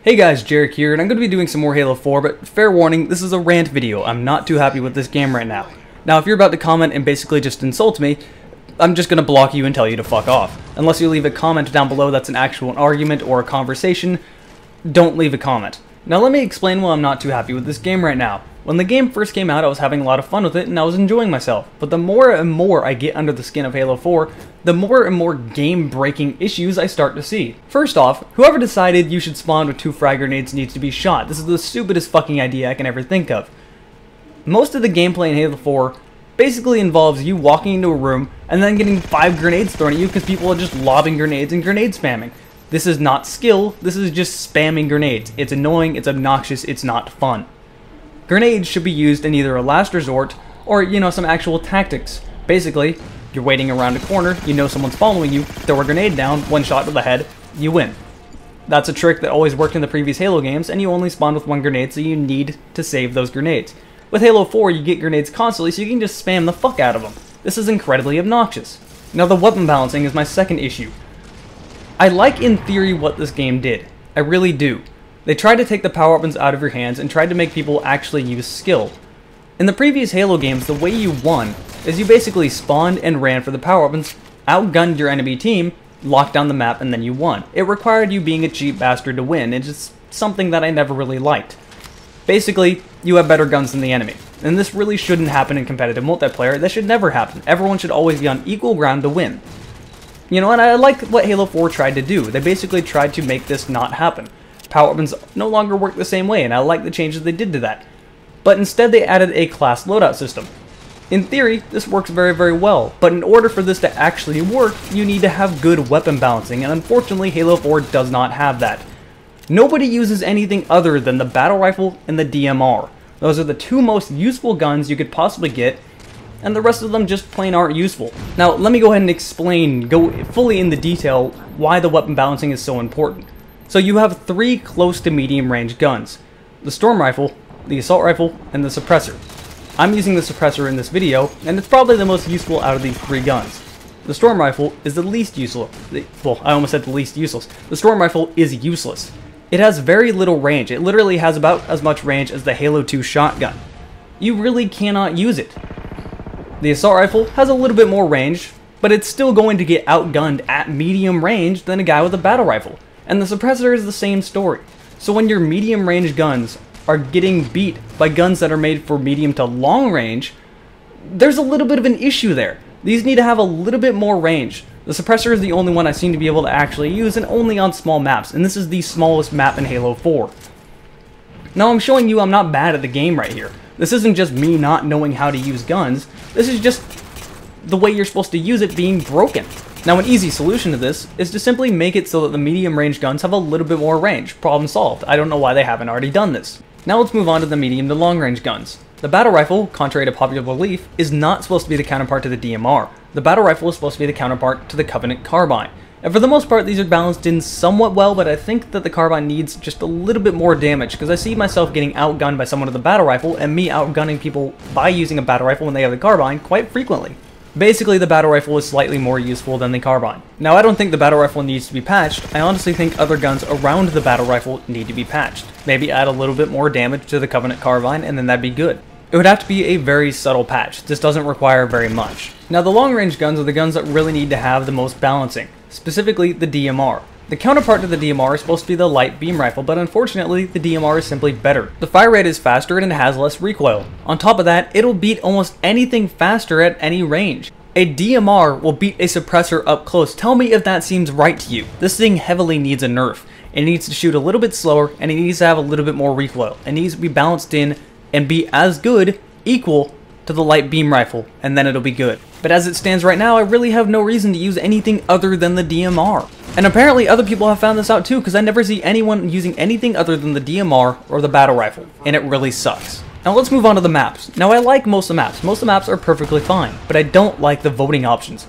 Hey guys, Jarek here, and I'm going to be doing some more Halo 4, but fair warning, this is a rant video. I'm not too happy with this game right now. Now, if you're about to comment and basically just insult me, I'm just going to block you and tell you to fuck off. Unless you leave a comment down below that's an actual argument or a conversation, don't leave a comment. Now let me explain why I'm not too happy with this game right now. When the game first came out, I was having a lot of fun with it and I was enjoying myself. But the more and more I get under the skin of Halo 4, the more and more game-breaking issues I start to see. First off, whoever decided you should spawn with 2 frag grenades needs to be shot. This is the stupidest fucking idea I can ever think of. Most of the gameplay in Halo 4 basically involves you walking into a room and then getting 5 grenades thrown at you because people are just lobbing grenades and grenade spamming. This is not skill, this is just spamming grenades. It's annoying, it's obnoxious, it's not fun. Grenades should be used in either a last resort or, some actual tactics. Basically, you're waiting around a corner, you know someone's following you, throw a grenade down, 1 shot to the head, you win. That's a trick that always worked in the previous Halo games, and you only spawn with 1 grenade, so you need to save those grenades. With Halo 4, you get grenades constantly, so you can just spam the fuck out of them. This is incredibly obnoxious. Now, the weapon balancing is my second issue. I like, in theory, what this game did. I really do. They tried to take the power weapons out of your hands and tried to make people actually use skill. In the previous Halo games, the way you won is you basically spawned and ran for the power weapons, outgunned your enemy team, locked down the map, and then you won. It required you being a cheap bastard to win. It's just something that I never really liked. Basically, you have better guns than the enemy. And this really shouldn't happen in competitive multiplayer. That should never happen. Everyone should always be on equal ground to win. And I like what Halo 4 tried to do. They basically tried to make this not happen. Power weapons no longer work the same way, and I like the changes they did to that. But instead they added a class loadout system. In theory, this works very, very well, but in order for this to actually work, you need to have good weapon balancing, and unfortunately Halo 4 does not have that. Nobody uses anything other than the battle rifle and the DMR. Those are the 2 most useful guns you could possibly get, and the rest of them just plain aren't useful. Now, let me go ahead and go fully into detail why the weapon balancing is so important. So you have 3 close to medium range guns. The Storm Rifle, the Assault Rifle, and the Suppressor. I'm using the Suppressor in this video, and it's probably the most useful out of these 3 guns. The Storm Rifle is the least useful. Well, I almost said the least useless. The Storm Rifle is useless. It has very little range. It literally has about as much range as the Halo 2 shotgun. You really cannot use it. The Assault Rifle has a little bit more range, but it's still going to get outgunned at medium range than a guy with a battle rifle. And the Suppressor is the same story. So when your medium range guns are getting beat by guns that are made for medium to long range, there's a little bit of an issue there. These need to have a little bit more range. The Suppressor is the only one I seem to be able to actually use, and only on small maps, and this is the smallest map in Halo 4. Now I'm showing you I'm not bad at the game right here. This isn't just me not knowing how to use guns, this is just the way you're supposed to use it being broken. Now an easy solution to this is to simply make it so that the medium range guns have a little bit more range. Problem solved. I don't know why they haven't already done this. Now let's move on to the medium to long range guns. The battle rifle, contrary to popular belief, is not supposed to be the counterpart to the DMR. The battle rifle is supposed to be the counterpart to the Covenant carbine. And for the most part, these are balanced in somewhat well, but I think that the carbine needs just a little bit more damage, because I see myself getting outgunned by someone with a battle rifle, and me outgunning people by using a battle rifle when they have the carbine quite frequently. Basically, the battle rifle is slightly more useful than the carbine. Now, I don't think the battle rifle needs to be patched. I honestly think other guns around the battle rifle need to be patched. Maybe add a little bit more damage to the Covenant carbine, and then that'd be good. It would have to be a very subtle patch. This doesn't require very much. Now, the long-range guns are the guns that really need to have the most balancing, specifically the DMR. The counterpart to the DMR is supposed to be the light beam rifle, but unfortunately, the DMR is simply better. The fire rate is faster and it has less recoil. On top of that, it'll beat almost anything faster at any range. A DMR will beat a suppressor up close. Tell me if that seems right to you. This thing heavily needs a nerf. It needs to shoot a little bit slower, and it needs to have a little bit more recoil. It needs to be balanced in and be as good, equal to the light beam rifle, and then it'll be good. But as it stands right now, I really have no reason to use anything other than the DMR. And apparently other people have found this out too, because I never see anyone using anything other than the DMR or the battle rifle, and it really sucks. Now let's move on to the maps. Now I like most of the maps. Most of the maps are perfectly fine, but I don't like the voting options.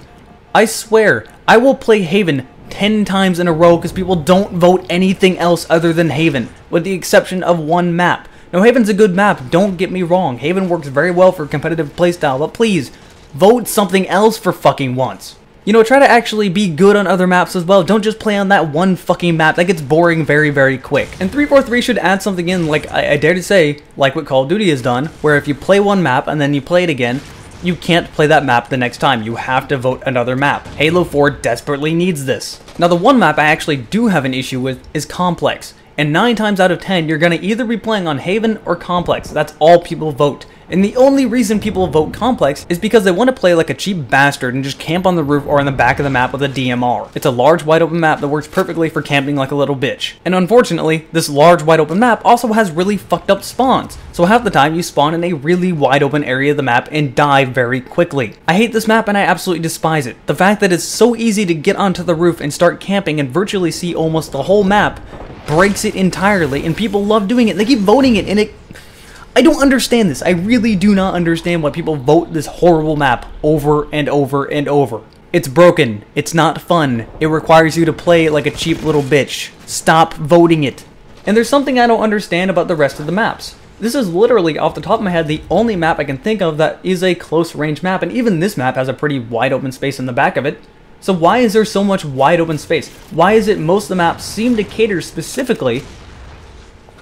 I swear, I will play Haven 10 times in a row because people don't vote anything else other than Haven, with the exception of 1 map. Now Haven's a good map, don't get me wrong. Haven works very well for competitive playstyle, but please, vote something else for fucking once. You know, try to actually be good on other maps as well. Don't just play on that one fucking map. That gets boring very, very quick. And 343 should add something in, like I dare to say, like what Call of Duty has done, where if you play one map and then you play it again, you can't play that map the next time. You have to vote another map. Halo 4 desperately needs this. Now, the one map I actually do have an issue with is Complex. And 9 times out of 10, you're going to either be playing on Haven or Complex. That's all people vote. And the only reason people vote Complex is because they want to play like a cheap bastard and just camp on the roof or on the back of the map with a DMR. It's a large wide open map that works perfectly for camping like a little bitch. And unfortunately, this large wide open map also has really fucked up spawns. So half the time you spawn in a really wide open area of the map and die very quickly. I hate this map and I absolutely despise it. The fact that it's so easy to get onto the roof and start camping and virtually see almost the whole map breaks it entirely, and people love doing it. They keep voting it, and I don't understand this. I really do not understand why people vote this horrible map over and over and over. It's broken. It's not fun. It requires you to play like a cheap little bitch. Stop voting it. And there's something I don't understand about the rest of the maps. This is literally, off the top of my head, the only map I can think of that is a close range map, and even this map has a pretty wide open space in the back of it. So why is there so much wide open space? Why is it most of the maps seem to cater specifically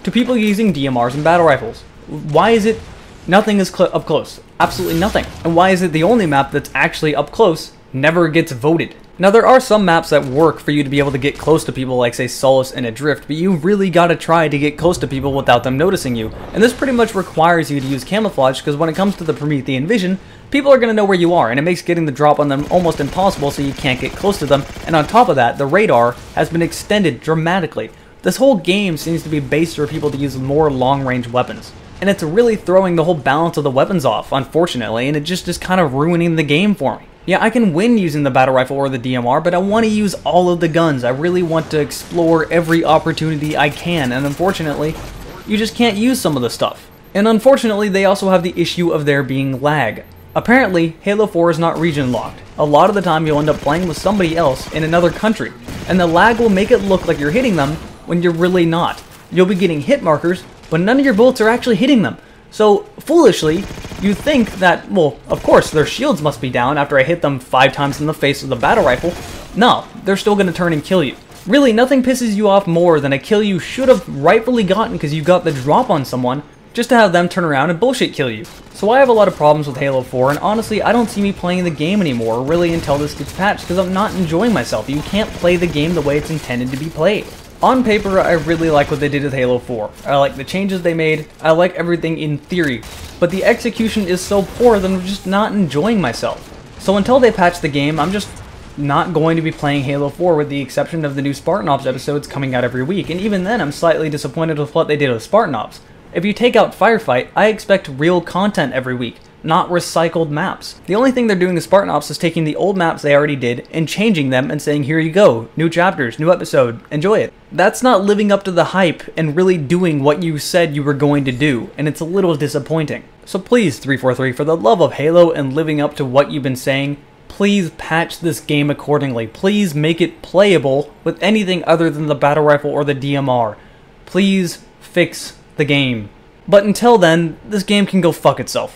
to people using DMRs and battle rifles? Why is it nothing is up close? Absolutely nothing. And why is it the only map that's actually up close never gets voted? Now, there are some maps that work for you to be able to get close to people, like say Solace and Adrift, but you really gotta try to get close to people without them noticing you. And this pretty much requires you to use camouflage, because when it comes to the Promethean Vision, people are gonna know where you are, and it makes getting the drop on them almost impossible, so you can't get close to them. And on top of that, the radar has been extended dramatically. This whole game seems to be based for people to use more long-range weapons. And it's really throwing the whole balance of the weapons off, unfortunately, and it just is kind of ruining the game for me. Yeah, I can win using the battle rifle or the DMR, but I want to use all of the guns. I really want to explore every opportunity I can, and unfortunately, you just can't use some of the stuff. And unfortunately, they also have the issue of there being lag. Apparently, Halo 4 is not region locked. A lot of the time you'll end up playing with somebody else in another country, and the lag will make it look like you're hitting them when you're really not. You'll be getting hit markers, but none of your bullets are actually hitting them. So, foolishly, you think that, well, of course, their shields must be down after I hit them 5 times in the face with the battle rifle. No, they're still going to turn and kill you. Really, nothing pisses you off more than a kill you should have rightfully gotten because you got the drop on someone, just to have them turn around and bullshit kill you. So I have a lot of problems with Halo 4, and honestly, I don't see me playing the game anymore, really until this gets patched, because I'm not enjoying myself. You can't play the game the way it's intended to be played. On paper, I really like what they did with Halo 4. I like the changes they made, I like everything in theory, but the execution is so poor that I'm just not enjoying myself. So until they patch the game, I'm just not going to be playing Halo 4 with the exception of the new Spartan Ops episodes coming out every week, and even then I'm slightly disappointed with what they did with Spartan Ops. If you take out Firefight, I expect real content every week, not recycled maps. The only thing they're doing with Spartan Ops is taking the old maps they already did and changing them and saying, here you go, new chapters, new episode, enjoy it. That's not living up to the hype and really doing what you said you were going to do, and it's a little disappointing. So please, 343, for the love of Halo and living up to what you've been saying, please patch this game accordingly. Please make it playable with anything other than the battle rifle or the DMR. Please fix the game. But until then, this game can go fuck itself.